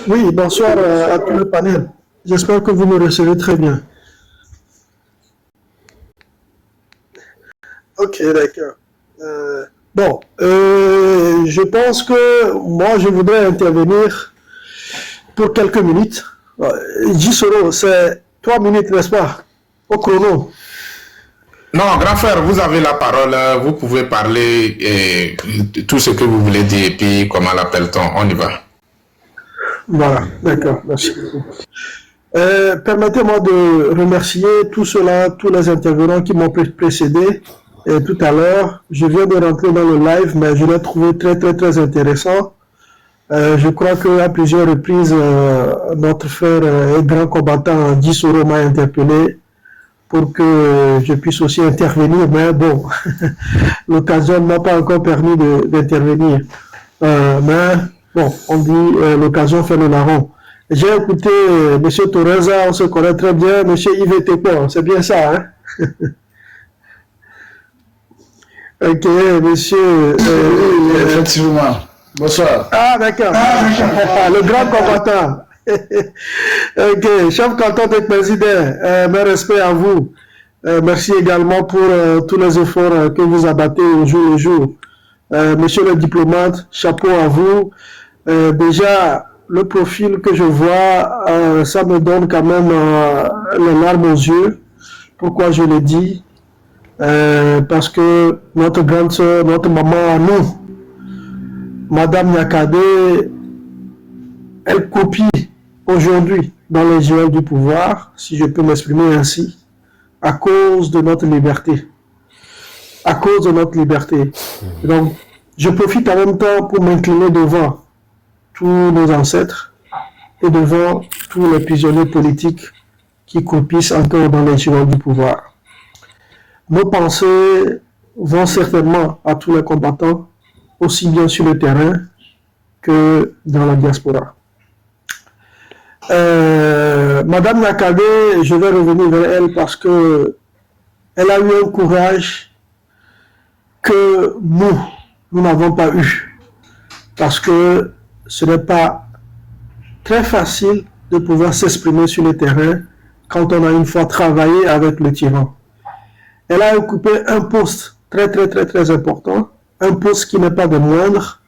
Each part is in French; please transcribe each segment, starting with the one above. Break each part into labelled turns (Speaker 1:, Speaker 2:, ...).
Speaker 1: Oui, bonsoir à tout le panel. J'espère que vous me recevez très bien. Ok, d'accord. Je pense que moi, je voudrais intervenir pour quelques minutes. Gisoro, c'est 3 minutes, n'est-ce pas? Au chrono.
Speaker 2: Non, grand frère, vous avez la parole. Vous pouvez parler tout ce que vous voulez dire. Et puis, comment l'appelle-t-on? On y va.
Speaker 1: Voilà, d'accord, merci. Permettez-moi de remercier tous ceux-là, tous les intervenants qui m'ont précédé tout à l'heure. Je viens de rentrer dans le live, mais je l'ai trouvé très, très, très intéressant. Je crois qu'à plusieurs reprises, notre frère et grand combattant Guy Soro m'a interpellé pour que je puisse aussi intervenir, mais bon, l'occasion ne m'a pas encore permis d'intervenir. Mais bon, on dit l'occasion fait le larron. J'ai écouté M. Torreza, on se connaît très bien, M. Yves Tepo, c'est bien ça, hein? Ok, monsieur.
Speaker 3: Oui, effectivement. Bonsoir.
Speaker 1: Ah, d'accord. Le grand combattant. Ok, chef canton de président, mes respects à vous. Merci également pour tous les efforts que vous abattez au jour le jour. Monsieur le diplomate, chapeau à vous. Déjà, le profil que je vois, ça me donne quand même les larmes aux yeux. Pourquoi je le dis? Parce que notre grande soeur, notre maman à nous, Madame Nyakade, elle copie aujourd'hui dans les journaux du pouvoir, si je peux m'exprimer ainsi, à cause de notre liberté. À cause de notre liberté. Donc, je profite en même temps pour m'incliner devant tous nos ancêtres et devant tous les prisonniers politiques qui copient encore dans les journaux du pouvoir. Nos pensées vont certainement à tous les combattants, aussi bien sur le terrain que dans la diaspora. Madame Nakade, je vais revenir vers elle parce que elle a eu un courage que nous n'avons pas eu. Parce que ce n'est pas très facile de pouvoir s'exprimer sur le terrain quand on a une fois travaillé avec le tyran. Elle a occupé un poste très, très, très, très important, un poste qui n'est pas de moindre,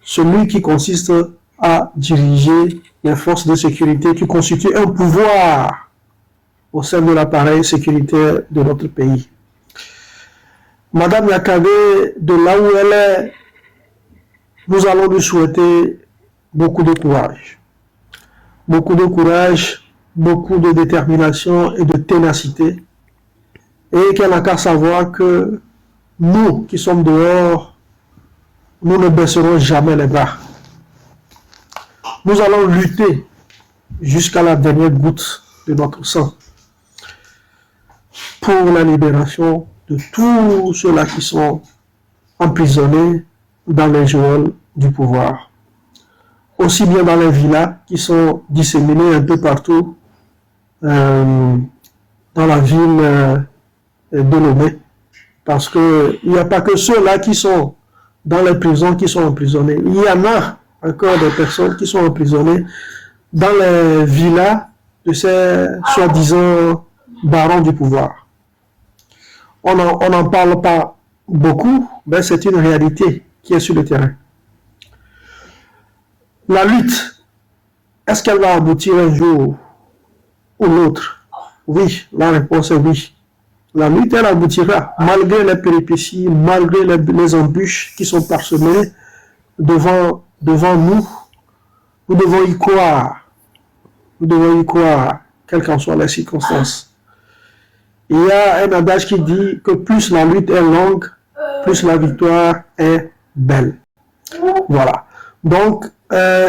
Speaker 1: celui qui consiste à diriger les forces de sécurité qui constituent un pouvoir au sein de l'appareil sécuritaire de notre pays. Madame Yakade, de là où elle est, nous allons lui souhaiter beaucoup de courage. Beaucoup de courage, beaucoup de détermination et de ténacité. Et qu'elle n'a qu'à savoir que nous qui sommes dehors, nous ne baisserons jamais les bras. Nous allons lutter jusqu'à la dernière goutte de notre sang pour la libération de tous ceux-là qui sont emprisonnés dans les geôles du pouvoir. Aussi bien dans les villas qui sont disséminées un peu partout dans la ville de Lomé. Parce qu'il n'y a pas que ceux-là qui sont dans les prisons qui sont emprisonnés. Il y en a encore des personnes qui sont emprisonnées dans les villas de ces soi-disant barons du pouvoir. On n'en parle pas beaucoup, mais c'est une réalité qui est sur le terrain. La lutte, est-ce qu'elle va aboutir un jour ou l'autre? Oui, la réponse est oui. La lutte, elle aboutira, malgré les péripéties, malgré les embûches qui sont parsemées devant nous. Nous devons y croire. Nous devons y croire, quelles qu'en soient les circonstances. Il y a un adage qui dit que plus la lutte est longue, plus la victoire est belle. Voilà. Donc,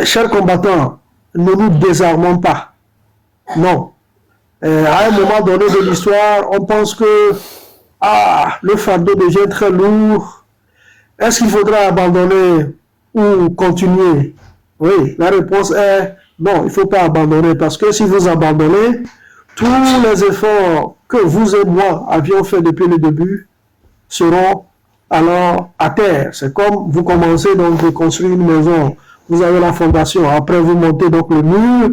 Speaker 1: chers combattants, ne nous désarmons pas. Non. À un moment donné de l'histoire, on pense que le fardeau devient très lourd. Est-ce qu'il faudra abandonner ou continuer? Oui, la réponse est non, il ne faut pas abandonner parce que si vous abandonnez, tous les efforts que vous et moi avions fait depuis le début seront alors à terre. C'est comme vous commencez donc de construire une maison. vous avez la fondation. Après, vous montez donc le mur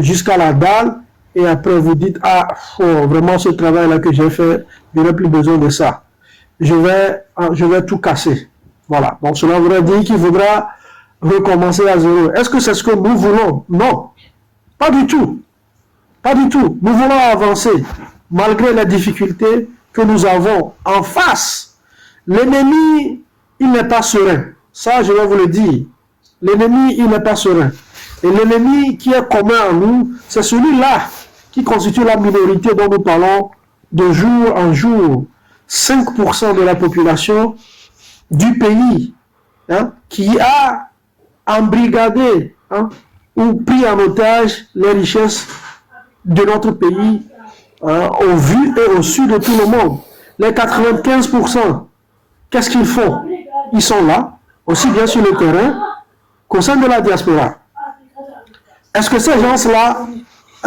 Speaker 1: jusqu'à la dalle. Et après, vous dites, ah, oh, vraiment, ce travail-là que j'ai fait, je n'ai plus besoin de ça. Je vais tout casser. Voilà. Donc, cela voudrait dire qu'il faudra recommencer à zéro. Est-ce que c'est ce que nous voulons? Non. Pas du tout. Pas du tout. Nous voulons avancer, malgré les difficultés que nous avons en face. L'ennemi, il n'est pas serein. Ça, je vais vous le dire. L'ennemi, il n'est pas serein. Et l'ennemi qui est commun à nous, c'est celui-là qui constitue la minorité dont nous parlons de jour en jour. 5% de la population du pays qui a embrigadé ou pris en otage les richesses de notre pays au vu et au su de tout le monde. Les 95%, qu'est-ce qu'ils font? Ils sont là, aussi bien sur le terrain qu'au sein de la diaspora. Est-ce que ces gens-là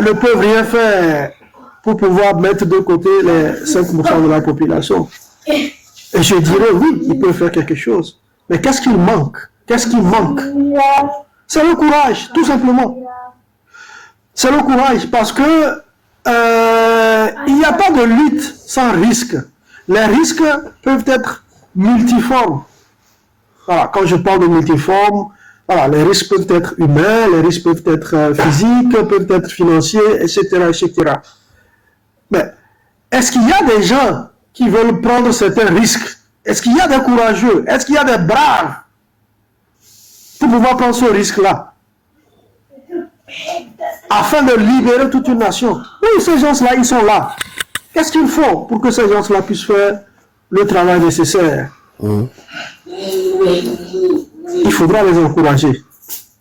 Speaker 1: ne peuvent rien faire pour pouvoir mettre de côté les 5% de la population? Et je dirais oui, ils peuvent faire quelque chose. Mais qu'est-ce qu'il manque? Qu'est-ce qui manque? C'est le courage, tout simplement. C'est le courage, parce que il n'y a pas de lutte sans risque. Les risques peuvent être multiformes. Voilà, quand je parle de multiformes, voilà, les risques peuvent être humains, les risques peuvent être physiques, peuvent être financiers, etc., etc. Mais est-ce qu'il y a des gens qui veulent prendre certains risques? Est-ce qu'il y a des courageux? Est-ce qu'il y a des braves pour pouvoir prendre ce risque-là? Afin de libérer toute une nation. Oui, ces gens-là, ils sont là. Qu'est-ce qu'il faut pour que ces gens-là puissent faire le travail nécessaire? Il faudra les encourager.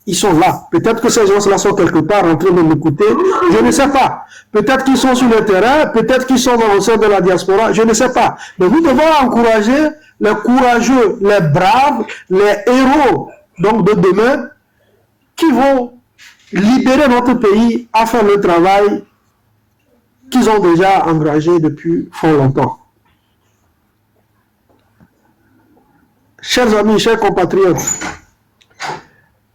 Speaker 1: Ils sont là. Peut-être que ces gens-là sont quelque part en train de m'écouter. Je ne sais pas. Peut-être qu'ils sont sur le terrain. Peut-être qu'ils sont dans le sein de la diaspora. Je ne sais pas. Mais nous devons encourager les courageux, les braves, les héros donc de demain qui vont libérer notre pays à faire le travail qu'ils ont déjà engagé depuis fort longtemps. Chers amis, chers compatriotes,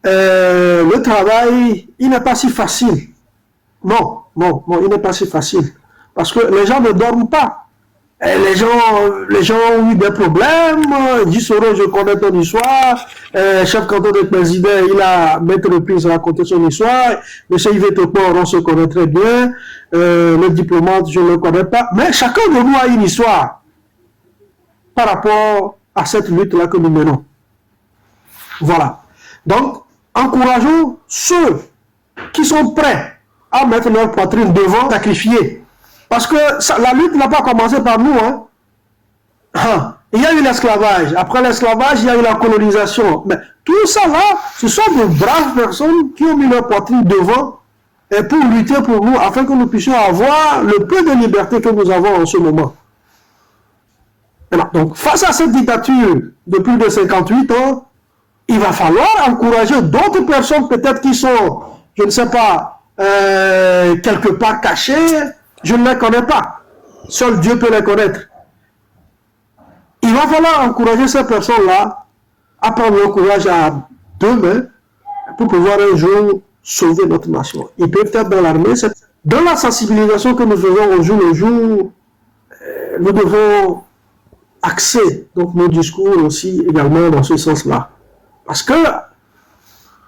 Speaker 1: le travail, il n'est pas si facile. Non, il n'est pas si facile. Parce que les gens ne dorment pas. Et les gens ont eu des problèmes. Dissoro, je connais ton histoire. Chef canton de président, il a maître le prise raconté son histoire. Monsieur Yves Topor, on se connaît très bien. Le diplomate, je ne le connais pas. Mais chacun de nous a une histoire par rapport à cette lutte-là que nous menons. Voilà. Donc, encourageons ceux qui sont prêts à mettre leur poitrine devant, sacrifier. Parce que la lutte n'a pas commencé par nous. Il y a eu l'esclavage. Après l'esclavage, il y a eu la colonisation. Mais tout ça là, ce sont de braves personnes qui ont mis leur poitrine devant et pour lutter pour nous, afin que nous puissions avoir le peu de liberté que nous avons en ce moment. Donc, face à cette dictature de plus de 58 ans, il va falloir encourager d'autres personnes, peut-être qui sont, je ne sais pas, quelque part cachées. Je ne les connais pas. Seul Dieu peut les connaître. Il va falloir encourager ces personnes-là à prendre le courage à deux mains pour pouvoir un jour sauver notre nation. Ils peuvent être dans l'armée. Dans la sensibilisation que nous faisons au jour le jour, nous devons axer donc nos discours aussi également dans ce sens-là. Parce que,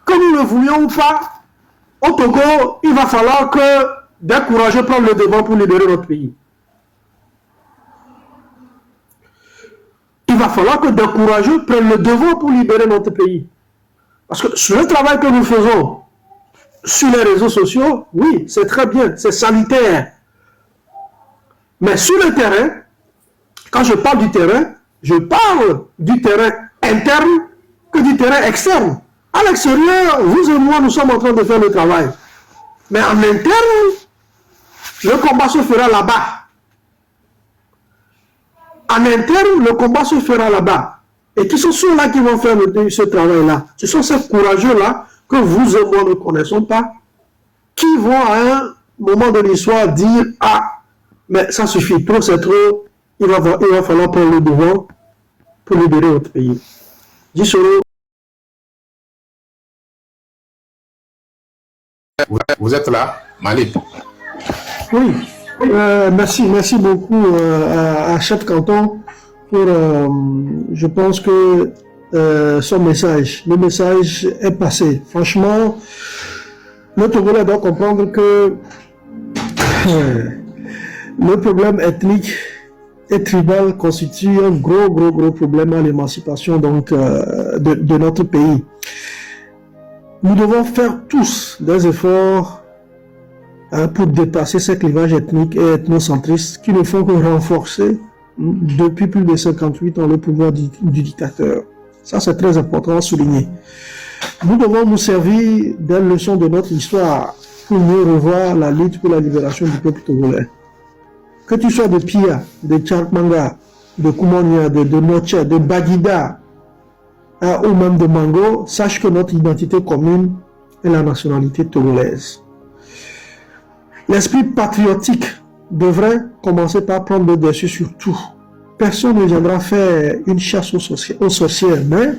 Speaker 1: que nous le voulions ou pas, au Togo, il va falloir que des courageux prennent le devant pour libérer notre pays. Il va falloir que des courageux prennent le devant pour libérer notre pays. Parce que le travail que nous faisons sur les réseaux sociaux, oui, c'est très bien, c'est sanitaire. Mais sur le terrain, quand je parle du terrain, je parle du terrain interne que du terrain externe. À l'extérieur, vous et moi, nous sommes en train de faire le travail. Mais en interne, le combat se fera là-bas. En interne, le combat se fera là-bas. Et qui sont ceux-là qui vont faire ce travail-là? Ce sont ces courageux-là que vous et moi ne connaissons pas, qui vont à un moment de l'histoire dire « Ah, mais ça suffit, trop c'est trop, il va falloir prendre le devant pour libérer notre pays. » Dissoro
Speaker 2: vous êtes là, Malik?
Speaker 1: Oui, merci beaucoup à Chef Canton pour, je pense que son message, le message est passé. Franchement, le Togolais doit comprendre que le problème ethnique et tribal constitue un gros problème à l'émancipation donc de notre pays. Nous devons faire tous des efforts pour dépasser ces clivages ethniques et ethnocentristes qui ne font que renforcer depuis plus de 58 ans le pouvoir du dictateur. Ça, c'est très important à souligner. Nous devons nous servir des leçons de notre histoire pour mieux revoir la lutte pour la libération du peuple togolais. Que tu sois de Pia, de Tchankmanga, de Koumonia, de Noche, de Bagida, ou même de Mango, sache que notre identité commune est la nationalité togolaise. L'esprit patriotique devrait commencer par prendre le dessus sur tout. Personne ne viendra faire une chasse aux sorcières, mais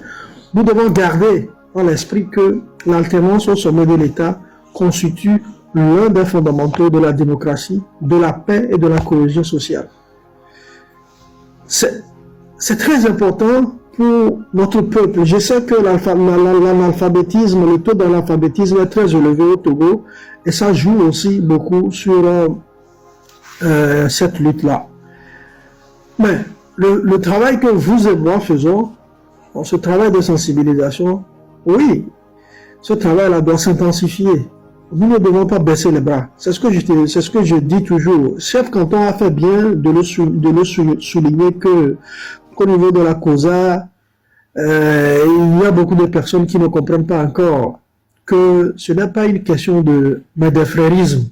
Speaker 1: nous devons garder dans l'esprit que l'alternance au sommet de l'État constitue l'un des fondamentaux de la démocratie, de la paix et de la cohésion sociale. C'est très important pour notre peuple. Je sais que l'analphabétisme, le taux d'analphabétisme est très élevé au Togo et ça joue aussi beaucoup sur cette lutte-là. Mais le travail que vous et moi faisons, ce travail de sensibilisation, oui, ce travail-là doit s'intensifier. Nous ne devons pas baisser les bras. C'est ce que je dis toujours. Chef Canton a fait bien de le souligner qu'au niveau de la COSA, il y a beaucoup de personnes qui ne comprennent pas encore que ce n'est pas une question de frérisme,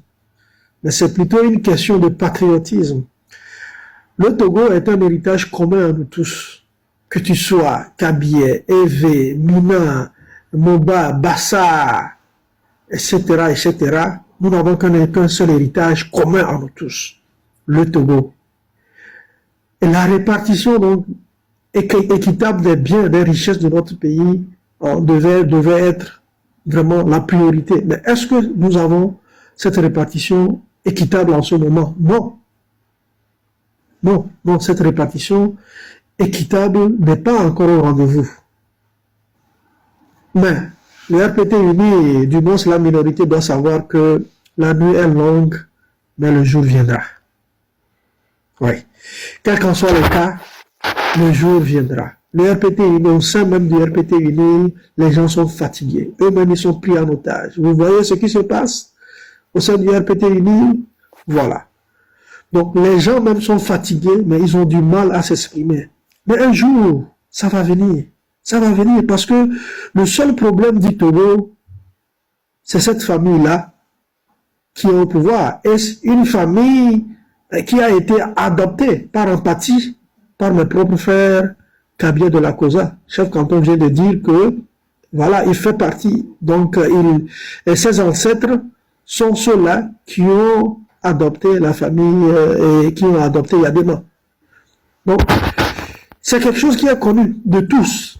Speaker 1: mais c'est plutôt une question de patriotisme. Le Togo est un héritage commun à nous tous. Que tu sois Kabyé, Evé, Mina, Moba, Bassa, etc., nous n'avons qu'un seul héritage commun à nous tous, le Togo. Et la répartition donc équitable des biens, des richesses de notre pays devait être vraiment la priorité. Mais est-ce que nous avons cette répartition équitable en ce moment? Non, cette répartition équitable n'est pas encore au rendez-vous. Mais le RPT uni, du moins la minorité doit savoir que la nuit est longue, mais le jour viendra. Oui. Quel qu'en soit le cas, le jour viendra. Le RPT uni, au sein même du RPT uni, les gens sont fatigués. Eux-mêmes, ils sont pris en otage. Vous voyez ce qui se passe au sein du RPT uni? Voilà. Donc, les gens même sont fatigués, mais ils ont du mal à s'exprimer. Mais un jour, ça va venir. Ça va venir parce que le seul problème du Togo, c'est cette famille-là qui est au pouvoir. Et une famille qui a été adoptée par empathie par mes propres frères Kabyé de la COSA. Chef Canton vient de dire que, voilà, il fait partie. Donc, et ses ancêtres sont ceux-là qui ont adopté la famille et qui ont adopté Yadema. Donc, c'est quelque chose qui est connu de tous.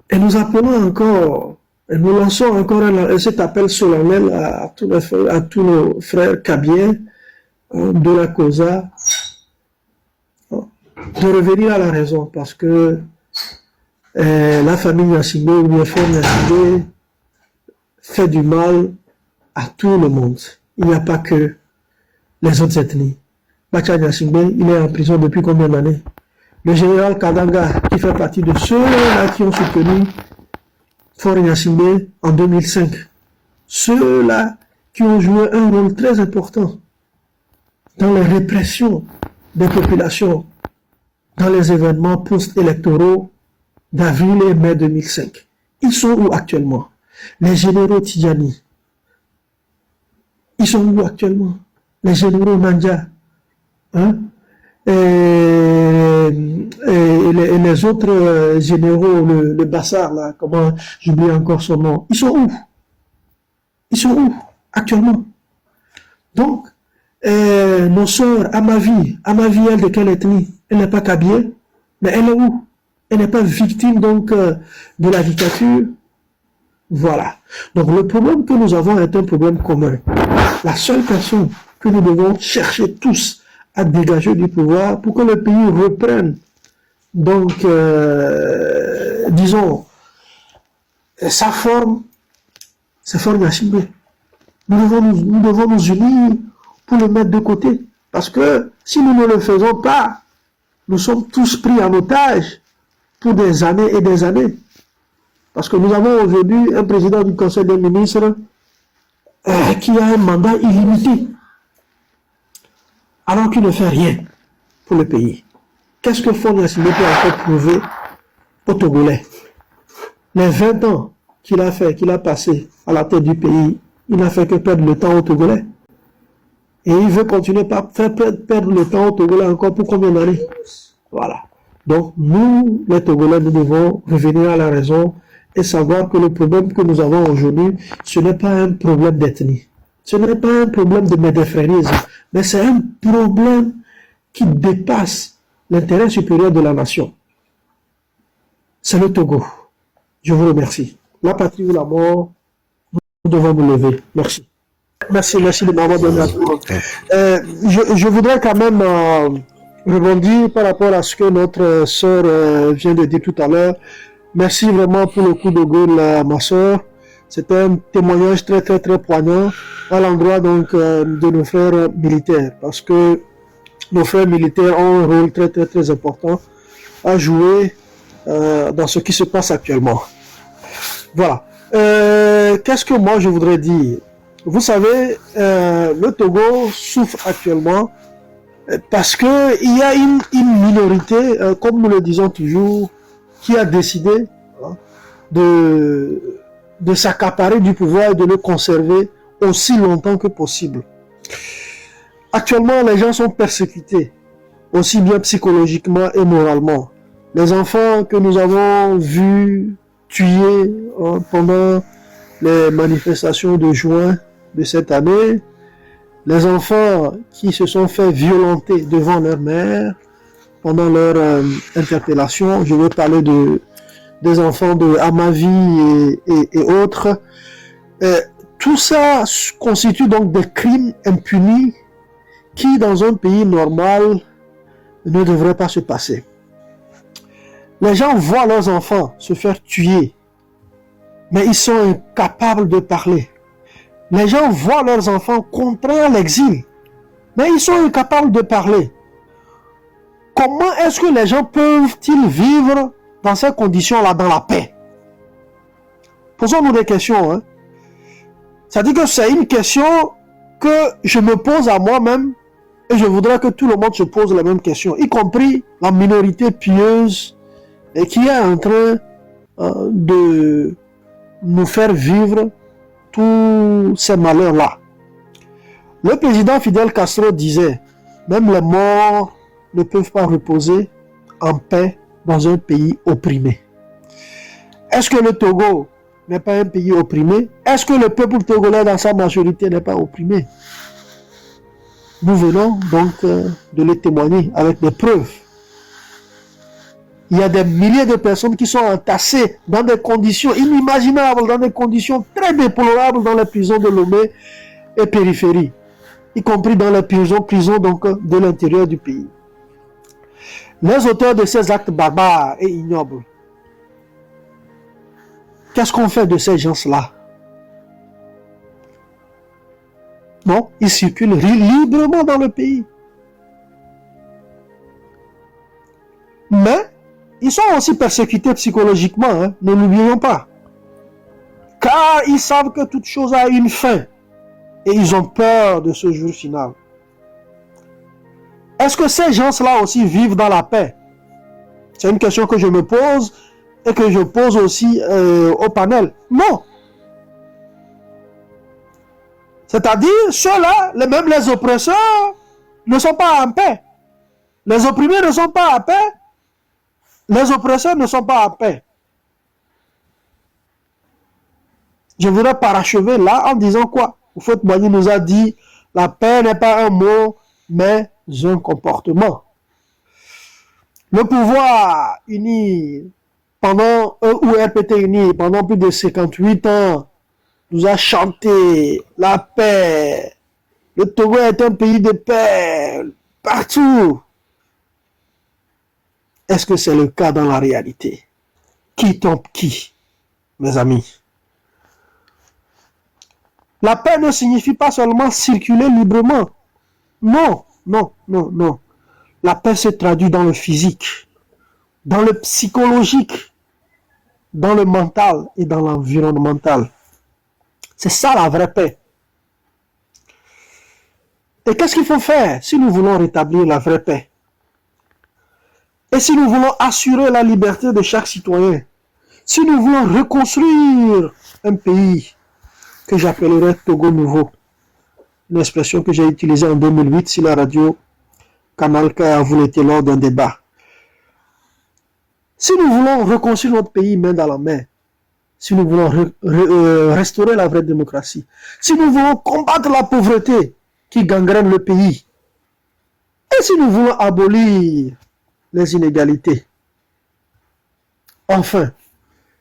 Speaker 1: Et nous appelons encore, et nous lançons encore cet appel solennel à tous nos frères Kabyé de la COSA de revenir à la raison, parce que la famille Gnassingbé ou bien frère Gnassingbé fait du mal à tout le monde. Il n'y a pas que les autres ethnies. Bacha Gnassingbé, il est en prison depuis combien d'années? Le général Kadanga, qui fait partie de ceux-là qui ont soutenu Faure Gnassingbé en 2005. Ceux-là qui ont joué un rôle très important dans la répression des populations, dans les événements post-électoraux d'avril et mai 2005. Ils sont où actuellement? Les généraux Tidjani. Ils sont où actuellement? Les généraux Nandja. Hein? Et les autres généraux, le Bassar, là, comment j'oublie encore son nom, ils sont où? Ils sont où actuellement? Donc, nos sœurs, Amavi, elle de quelle ethnie? Elle n'est pas Kabyé, mais elle est où? Elle n'est pas victime donc de la dictature. Voilà. Donc le problème que nous avons est un problème commun. La seule personne que nous devons chercher tous à dégager du pouvoir pour que le pays reprenne, donc, disons, sa forme, c'est Faure Gnassingbé. Nous devons nous unir pour le mettre de côté. Parce que si nous ne le faisons pas, nous sommes tous pris en otage pour des années et des années. Parce que nous avons aujourd'hui un président du Conseil des ministres qui a un mandat illimité, alors qu'il ne fait rien pour le pays. Qu'est-ce que Faure Gnassingbé peut encore prouver aux Togolais? Les 20 ans qu'il a passé à la tête du pays, il n'a fait que perdre le temps aux Togolais. Et il veut continuer à faire perdre le temps aux Togolais encore pour combien d'années? Voilà. Donc, nous, les Togolais, nous devons revenir à la raison et savoir que le problème que nous avons aujourd'hui, ce n'est pas un problème d'ethnie. Ce n'est pas un problème de médefrénisme, mais c'est un problème qui dépasse l'intérêt supérieur de la nation. C'est le Togo. Je vous remercie. La patrie ou la mort, nous devons nous lever. Merci. Merci de m'avoir donné la parole. Je voudrais quand même rebondir par rapport à ce que notre sœur vient de dire tout à l'heure. Merci vraiment pour le coup de gueule, ma sœur. C'est un témoignage très poignant à l'endroit donc de nos frères militaires, parce que nos frères militaires ont un rôle très important à jouer dans ce qui se passe actuellement. Voilà. Qu'est-ce que moi je voudrais dire? Vous savez, le Togo souffre actuellement parce que il y a une minorité, comme nous le disons toujours, qui a décidé de s'accaparer du pouvoir et de le conserver aussi longtemps que possible. Actuellement, les gens sont persécutés, aussi bien psychologiquement et moralement. Les enfants que nous avons vus tués pendant les manifestations de juin de cette année, les enfants qui se sont fait violenter devant leur mère pendant leur interpellation, je veux parler des enfants de Amavi et autres, tout ça constitue donc des crimes impunis qui, dans un pays normal, ne devraient pas se passer. Les gens voient leurs enfants se faire tuer, mais ils sont incapables de parler. Les gens voient leurs enfants contraints à l'exil, mais ils sont incapables de parler. Comment est-ce que les gens peuvent-ils vivre dans ces conditions-là, dans la paix? Posons-nous des questions. Hein. C'est-à-dire que c'est une question que je me pose à moi-même et je voudrais que tout le monde se pose la même question, y compris la minorité pieuse et qui est en train de nous faire vivre tous ces malheurs-là. Le président Fidel Castro disait, même les morts ne peuvent pas reposer en paix dans un pays opprimé. Est-ce que le Togo n'est pas un pays opprimé? Est-ce que le peuple togolais dans sa majorité n'est pas opprimé? Nous venons donc de le témoigner avec des preuves. Il y a des milliers de personnes qui sont entassées dans des conditions inimaginables, dans des conditions très déplorables dans les prisons de Lomé et périphérie, y compris dans les prisons donc, de l'intérieur du pays. Les auteurs de ces actes barbares et ignobles, qu'est-ce qu'on fait de ces gens-là? Non, ils circulent librement dans le pays. Mais ils sont aussi persécutés psychologiquement, hein, ne l'oublions pas. Car ils savent que toute chose a une fin. Et ils ont peur de ce jour final. Est-ce que ces gens-là aussi vivent dans la paix? C'est une question que je me pose et que je pose aussi au panel. Non. C'est-à-dire, ceux-là, même les oppresseurs, ne sont pas en paix. Les opprimés ne sont pas en paix. Les oppresseurs ne sont pas en paix. Je voudrais parachever là en disant quoi? Houphouët-Boigny nous a dit, la paix n'est pas un mot, mais un comportement. Le pouvoir unit pendant où RPT uni, pendant plus de 58 ans, nous a chanté la paix. Le Togo est un pays de paix partout. Est-ce que c'est le cas dans la réalité? Qui tombe qui, mes amis? La paix ne signifie pas seulement circuler librement. Non, non, non, non. La paix se traduit dans le physique, dans le psychologique, dans le mental et dans l'environnemental. C'est ça la vraie paix. Et qu'est-ce qu'il faut faire si nous voulons rétablir la vraie paix? Et si nous voulons assurer la liberté de chaque citoyen? Si nous voulons reconstruire un pays que j'appellerais Togo nouveau, une expression que j'ai utilisée en 2008 sur la radio Canal K a voulu être lors d'un débat. Si nous voulons reconstruire notre pays main dans la main, si nous voulons restaurer la vraie démocratie, si nous voulons combattre la pauvreté qui gangrène le pays, et si nous voulons abolir les inégalités, enfin,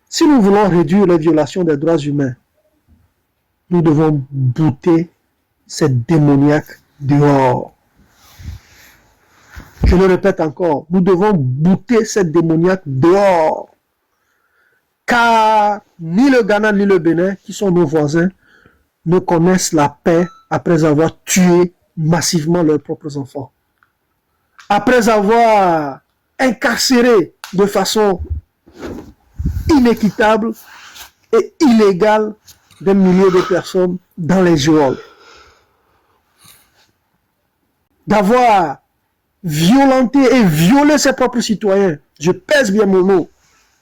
Speaker 1: si nous voulons réduire les violations des droits humains, nous devons bouter cette démoniaque dehors. Je le répète encore, nous devons bouter cette démoniaque dehors. Car ni le Ghana ni le Bénin, qui sont nos voisins, ne connaissent la paix après avoir tué massivement leurs propres enfants. Après avoir incarcéré de façon inéquitable et illégale des milliers de personnes dans les geôles. D'avoir violenté et violé ses propres citoyens. Je pèse bien mon mot.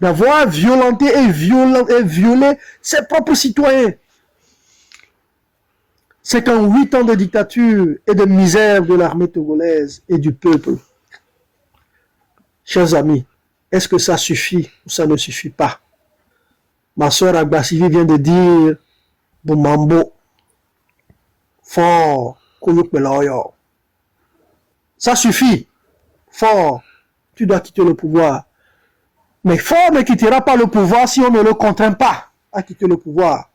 Speaker 1: D'avoir violenté et violé ses propres citoyens. C'est qu'en 8 ans de dictature et de misère de l'armée togolaise et du peuple, chers amis, est-ce que ça suffit ou ça ne suffit pas? Ma soeur Agbassivi vient de dire Boumambo, fort, Koyuk. Ça suffit. Fort, tu dois quitter le pouvoir. Mais Fort ne quittera pas le pouvoir si on ne le contraint pas à quitter le pouvoir.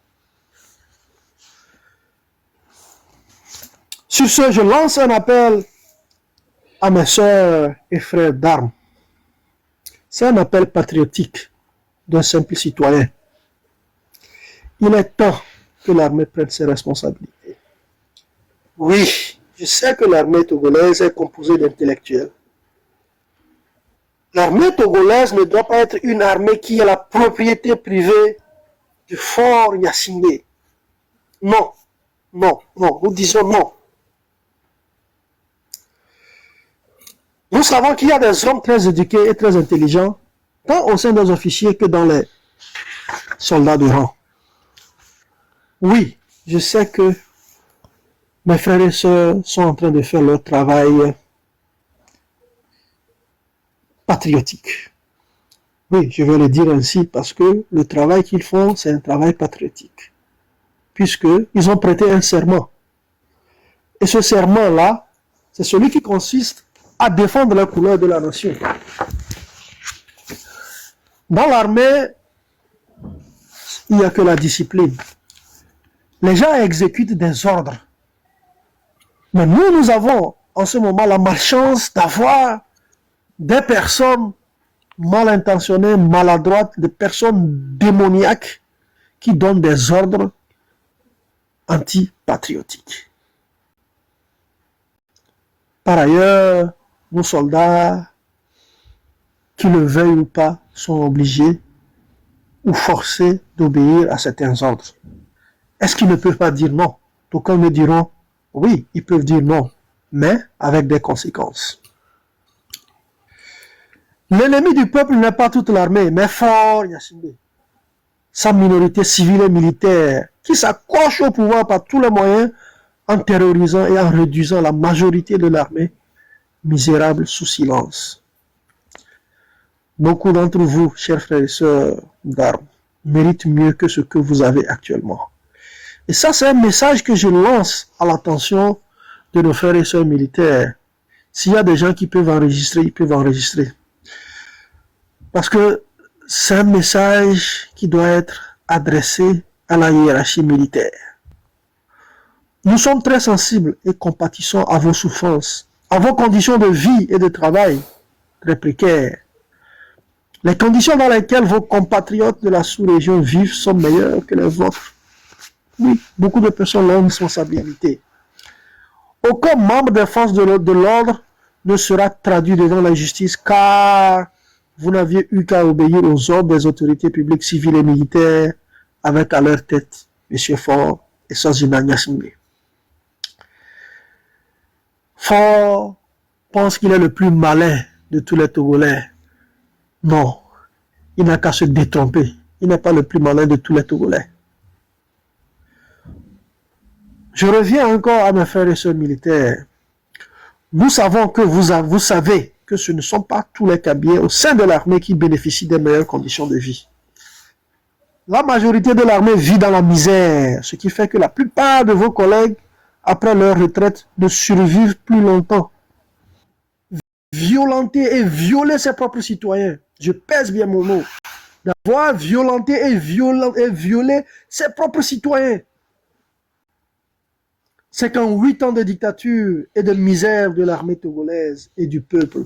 Speaker 1: Sur ce, je lance un appel à mes sœurs et frères d'armes. C'est un appel patriotique d'un simple citoyen. Il est temps que l'armée prenne ses responsabilités. Oui, je sais que l'armée togolaise est composée d'intellectuels. L'armée togolaise ne doit pas être une armée qui est la propriété privée du fort Gnassingbé. Non, non, non, nous disons non. Nous savons qu'il y a des hommes très éduqués et très intelligents, tant au sein des officiers que dans les soldats de rang. Oui, je sais que mes frères et sœurs sont en train de faire leur travail patriotique. Oui, je vais le dire ainsi parce que le travail qu'ils font, c'est un travail patriotique. Puisqu'ils ont prêté un serment. Et ce serment-là, c'est celui qui consiste à défendre la couleur de la nation. Dans l'armée, il n'y a que la discipline. Les gens exécutent des ordres. Mais nous avons en ce moment la malchance d'avoir des personnes mal intentionnées, maladroites, des personnes démoniaques qui donnent des ordres antipatriotiques. Par ailleurs, nos soldats, qui le veuillent ou pas, sont obligés ou forcés d'obéir à certains ordres. Est-ce qu'ils ne peuvent pas dire non? D'aucuns me diront, oui, ils peuvent dire non, mais avec des conséquences. L'ennemi du peuple n'est pas toute l'armée, mais Fort Gnassingbé, sa minorité civile et militaire, qui s'accroche au pouvoir par tous les moyens, en terrorisant et en réduisant la majorité de l'armée misérable sous silence. Beaucoup d'entre vous, chers frères et sœurs d'armes, méritent mieux que ce que vous avez actuellement. Et ça, c'est un message que je lance à l'attention de nos frères et sœurs militaires. S'il y a des gens qui peuvent enregistrer, ils peuvent enregistrer. Parce que c'est un message qui doit être adressé à la hiérarchie militaire. Nous sommes très sensibles et compatissons à vos souffrances, à vos conditions de vie et de travail très précaires. Les conditions dans lesquelles vos compatriotes de la sous-région vivent sont meilleures que les vôtres. Oui, beaucoup de personnes ont une responsabilité. Aucun membre des forces de l'ordre ne sera traduit devant la justice car vous n'aviez eu qu'à obéir aux ordres des autorités publiques, civiles et militaires avec à leur tête M. Faure et Sozina Gnassingbé. Faure pense qu'il est le plus malin de tous les Togolais. Non, il n'a qu'à se détromper. Il n'est pas le plus malin de tous les Togolais. Je reviens encore à mes frères et sœurs militaires. Nous savons que vous savez que ce ne sont pas tous les cabiers au sein de l'armée qui bénéficient des meilleures conditions de vie. La majorité de l'armée vit dans la misère, ce qui fait que la plupart de vos collègues, après leur retraite, ne survivent plus longtemps. Violenter et violer ses propres citoyens, je pèse bien mon mot, d'avoir violenté et violé ses propres citoyens. C'est qu'en 8 ans de dictature et de misère de l'armée togolaise et du peuple,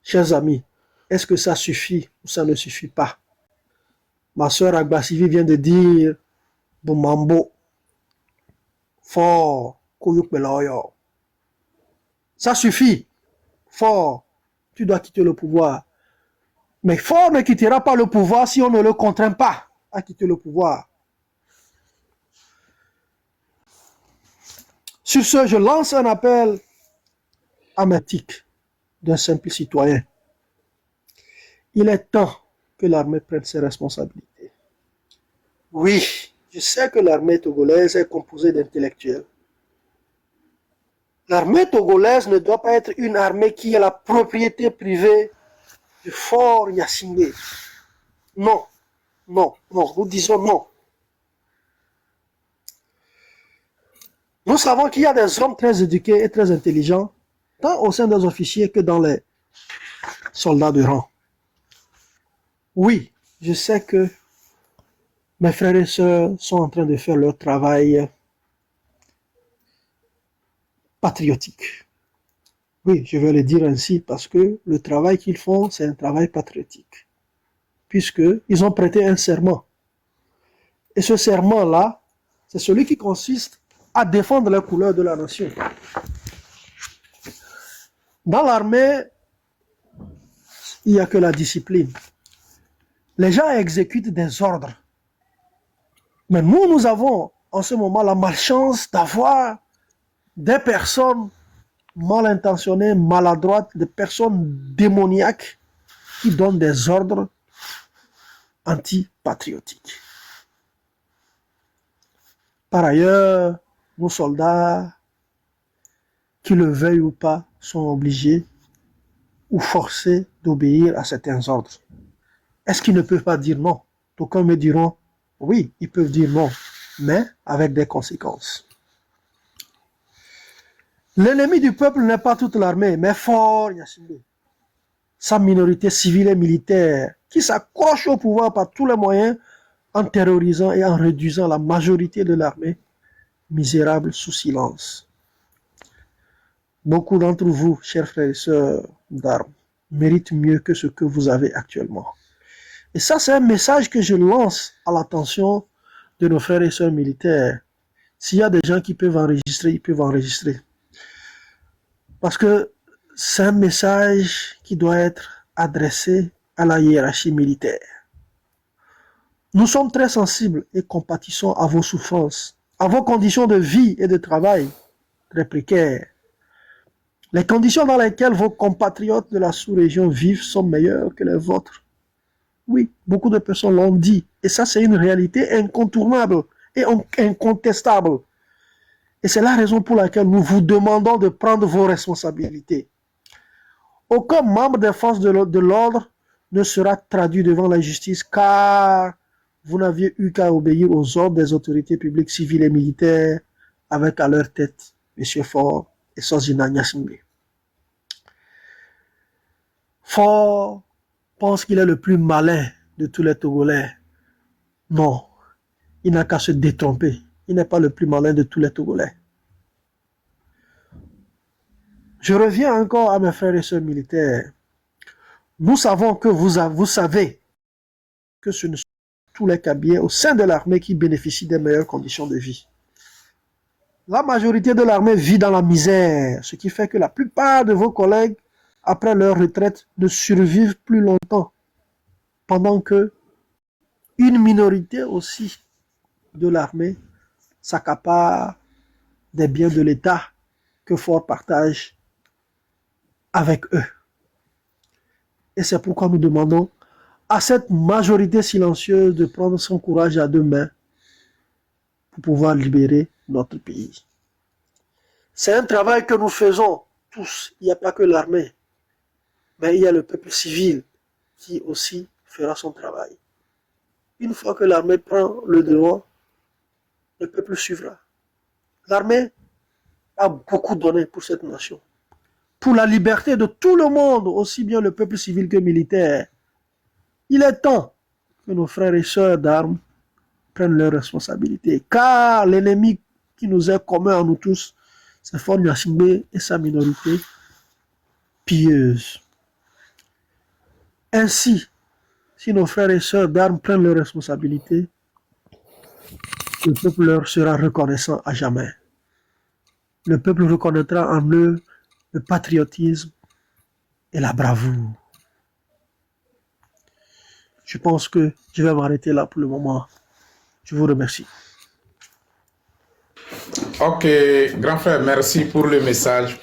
Speaker 1: chers amis, est-ce que ça suffit ou ça ne suffit pas? Ma soeur Agbasivi vient de dire Boumambo, Faure, Koyouk Meloyo. Ça suffit. Faure, tu dois quitter le pouvoir. Mais Faure ne quittera pas le pouvoir si on ne le contraint pas à quitter le pouvoir. Sur ce, je lance un appel à l'éthique d'un simple citoyen. Il est temps que l'armée prenne ses responsabilités. Oui, je sais que l'armée togolaise est composée d'intellectuels. L'armée togolaise ne doit pas être une armée qui est la propriété privée de Faure Gnassingbé. Non, non, non, nous disons non. Nous savons qu'il y a des hommes très éduqués et très intelligents, tant au sein des officiers que dans les soldats de rang. Oui, je sais que mes frères et sœurs sont en train de faire leur travail patriotique. Oui, je vais le dire ainsi parce que le travail qu'ils font, c'est un travail patriotique. Puisqu'ils ont prêté un serment. Et ce serment-là, c'est celui qui consiste à défendre les couleurs de la nation. Dans l'armée, il n'y a que la discipline. Les gens exécutent des ordres. Mais nous avons en ce moment la malchance d'avoir des personnes mal intentionnées, maladroites, des personnes démoniaques qui donnent des ordres antipatriotiques. Par ailleurs, nos soldats, qu'ils le veuillent ou pas, sont obligés ou forcés d'obéir à certains ordres. Est-ce qu'ils ne peuvent pas dire non? D'aucuns me diront, oui, ils peuvent dire non, mais avec des conséquences. L'ennemi du peuple n'est pas toute l'armée, mais Faure Gnassingbé, sa minorité civile et militaire, qui s'accroche au pouvoir par tous les moyens, en terrorisant et en réduisant la majorité de l'armée misérable sous silence. Beaucoup d'entre vous, chers frères et sœurs d'armes, méritent mieux que ce que vous avez actuellement. Et ça, c'est un message que je lance à l'attention de nos frères et sœurs militaires. S'il y a des gens qui peuvent enregistrer, ils peuvent enregistrer. Parce que c'est un message qui doit être adressé à la hiérarchie militaire. Nous sommes très sensibles et compatissons à vos souffrances, à vos conditions de vie et de travail très précaires. Les conditions dans lesquelles vos compatriotes de la sous-région vivent sont meilleures que les vôtres. Oui, beaucoup de personnes l'ont dit. Et ça, c'est une réalité incontournable et incontestable. Et c'est la raison pour laquelle nous vous demandons de prendre vos responsabilités. Aucun membre des forces de l'ordre ne sera traduit devant la justice car vous n'aviez eu qu'à obéir aux ordres des autorités publiques, civiles et militaires avec à leur tête M. Faure et Sozina Gnassingbé. Faure pense qu'il est le plus malin de tous les Togolais. Non, il n'a qu'à se détromper. Il n'est pas le plus malin de tous les Togolais. Je reviens encore à mes frères et sœurs militaires. Nous savons que vous savez que ce ne sont pas tous les Kabyles au sein de l'armée qui bénéficient des meilleures conditions de vie. La majorité de l'armée vit dans la misère, ce qui fait que la plupart de vos collègues, après leur retraite, ne survivent plus longtemps, pendant que une minorité aussi de l'armée s'accapare des biens de l'État que Fort partage avec eux. Et c'est pourquoi nous demandons à cette majorité silencieuse de prendre son courage à deux mains pour pouvoir libérer notre pays. C'est un travail que nous faisons tous. Il n'y a pas que l'armée, mais il y a le peuple civil qui aussi fera son travail. Une fois que l'armée prend le devant, le peuple suivra. L'armée a beaucoup donné pour cette nation, pour la liberté de tout le monde, aussi bien le peuple civil que militaire. Il est temps que nos frères et sœurs d'armes prennent leurs responsabilités, car l'ennemi qui nous est commun à nous tous, c'est Faure Gnassingbé et sa minorité pieuse. Ainsi, si nos frères et sœurs d'armes prennent leurs responsabilités, le peuple leur sera reconnaissant à jamais. Le peuple reconnaîtra en eux le patriotisme et la bravoure. Je pense que je vais m'arrêter là pour le moment. Je vous remercie.
Speaker 2: Ok, grand frère, merci pour le message.